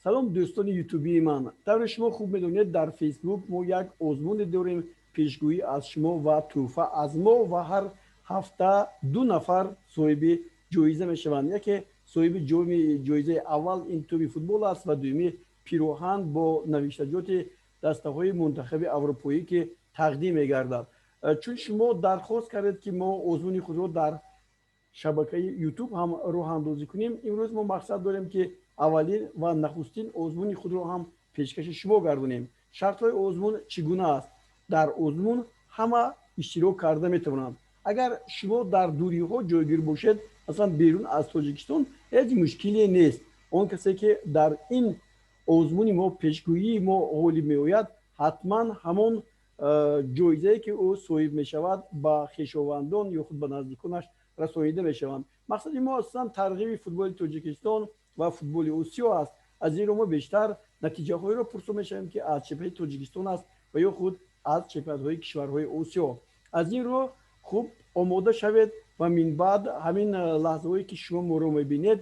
سلام دوستان یوتیوبی من. طور شما خوب میدونید در فیسبوک ما یک آزمون داریم پیشگویی از شما و توفه از ما و هر هفته دو نفر صاحب جایزه میشوند. یکی صاحب جایزه اول این توی فوتبال است و دومی پیروهن با نوشتجات دسته های منتخب اروپایی که تقدیم میگردد. چون شما درخواست کردید که ما آزمون خود را در شبکه یوتیوب هم راه اندازی کنیم، امروز ما مقصد داریم که اولین و نخستین آزمون خود را هم پیشکش شما گردونیم. شرط های آزمون چگونه است؟ در آزمون همه اشتراک کرده میتوانند. اگر شما در دوری ها جایگیر باشید، مثلا بیرون از تاجیکستان، هیچ مشکلی نیست. اون کسی که در این آزمون ما پیشگویی ما غالب میآید، حتما همون جایزه که او صاحب می شود با خویشاوندان یا خود به نزدیکانش رسانیده میشوند. مقصد ما اصلا ترغیب فوتبال تاجیکستان و فوتبال آسیا است. از زیرا ما بیشتر نتیجه های را پرسو میشویم که از چپه تاجیکستان است و یا خود از چپه های کشورهای آسیا. از این رو خوب آماده شوید و من بعد همین لحظه هایی که شما ما رو میبینید،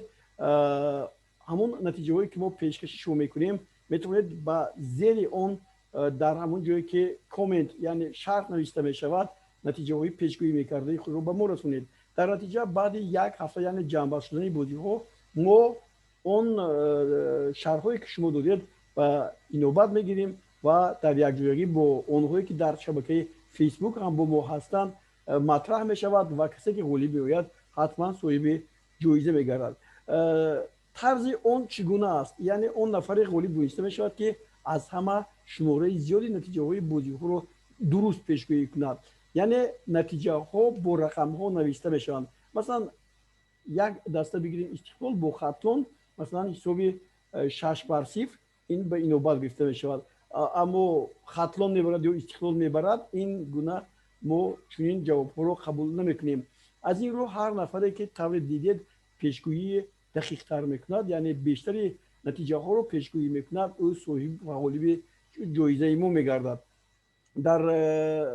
همون نتیجه هایی که ما پیشکش شما میکنیم میتونید با زیر اون در همون جایی که کامنت یعنی شرط نوشته میشود نتیجه های پیشگویی میکرده خود رو به ما رسونید. در نتیجه بعد یک هفته یعنی جنبه شدن بازی ها ما اون شرح هایی که شما دارید و اینوبت میگیریم و در یک جایگی با اونهایی که در شبکه فیسبوک هم با ما هستند مطرح میشود و کسی که غالب بیاید حتما صاحب جایزه میگردد. طرز اون چگونه است؟ یعنی اون نفر غالب دونسته میشود که از همه شماره زیادی نتیجه های بازی ها رو درست پیشگویی کند. یعنی نتیجه ها با رقم ها نوشته میشوند. مثلا یک دسته بگیریم استقلال با خطون، مثلا حسابی 6-0 این به اینوبت گرفته میشود. اما خطلان میبرد یا استقلال میبرد، این گونه ما چنین جواب ها رو قبول نمیکنیم. از این رو هر نفری که طور دیدید پیشگویی دقیق تر میکند، یعنی بیشتری نتیجه ها رو پیشگویی میکند، او صاحب و غالب جایزه ما میگردد. در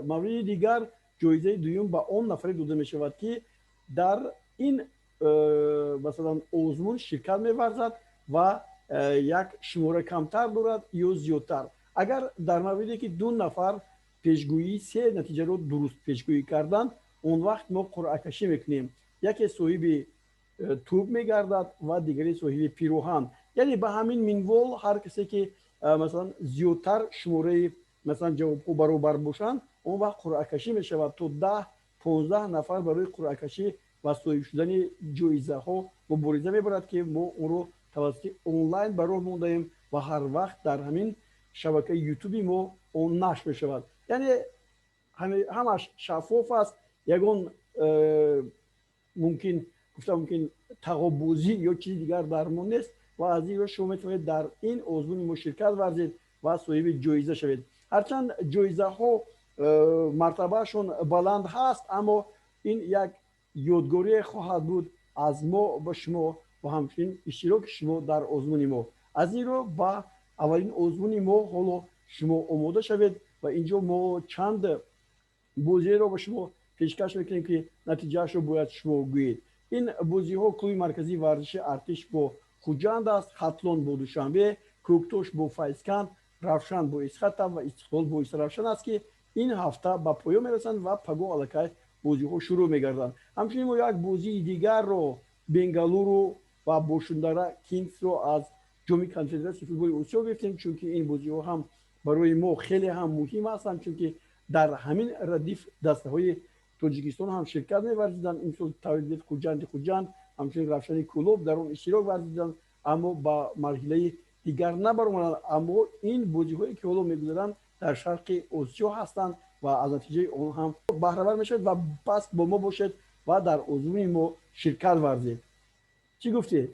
مورد دیگر جایزه دوم به اون نفری داده می شود که در این مثلا آزمون شرکت می‌ورزد و یک شماره کمتر دارد یا زیادتر. اگر در موردی که دو نفر پیشگویی سه نتیجه رو درست پیشگویی کردن، اون وقت ما قرعه کشی میکنیم. یکی صاحب توپ میگردد و دیگری صاحب پیروهن. یعنی به همین منوال هر کسی که مثلا زیادتر شماره مثلا جواب ها برابر باشند، اون وقت قرعه کشی می شود. تو 10-15 نفر برای قرعه کشی و صاحب شدن جایزه ها مبارزه میبرد که ما اون رو توسط آنلاین برای موندیم و هر وقت در همین شبکه یوتیوبی ما اون نشر می شود. یعنی همش شفاف است. یگان ممکن تقابوزی یا چیز دیگر در ما نیست و از این رو شما میتونید در این آزمون مشارکت ورزید و صاحب جایزه شوید. هرچند جایزه ها مرتبهشون بلند هست، اما این یک یادگاری خواهد بود از ما به شما و همچنین اشتراک شما در آزمون ما. از این رو با اولین آزمون ما حالا شما آماده شوید و اینجا ما چند بازی رو به شما پیشکش میکنیم که نتیجهش رو باید شما گویید. این بازی ها کلوب مرکزی ورزش ارتش با خوجند است، خطلان با دوشنبه، کوکتوش با فایسکند، رفشن با اسخطب و استقلال با رفشن است که این هفته به پایان میرسند و پگاه الکی بازی ها شروع میگردند. همچنین ما یک بازی دیگر رو بنگالورو و باشندارا کینگز رو از جام کنفدراسیون فوتبال آسیا گرفتیم، چون که این بازی ها هم برای ما خیلی هم مهم هستند، چون که در همین ردیف دسته های تاجیکستان هم شرکت می‌ورزیدند. این سال تولید خوجند همچنین رفشن کلوب در اون اشتراک ورزیدند، اما با مرحله دیگر نبرآمدند. اما این بازی هایی که حالا میگذارند در شرق آسیا هستند و از نتیجه اون هم بهره ور میشد و پس با ما باشد و در آزمون ما شرکت ورزید. چی گفتی؟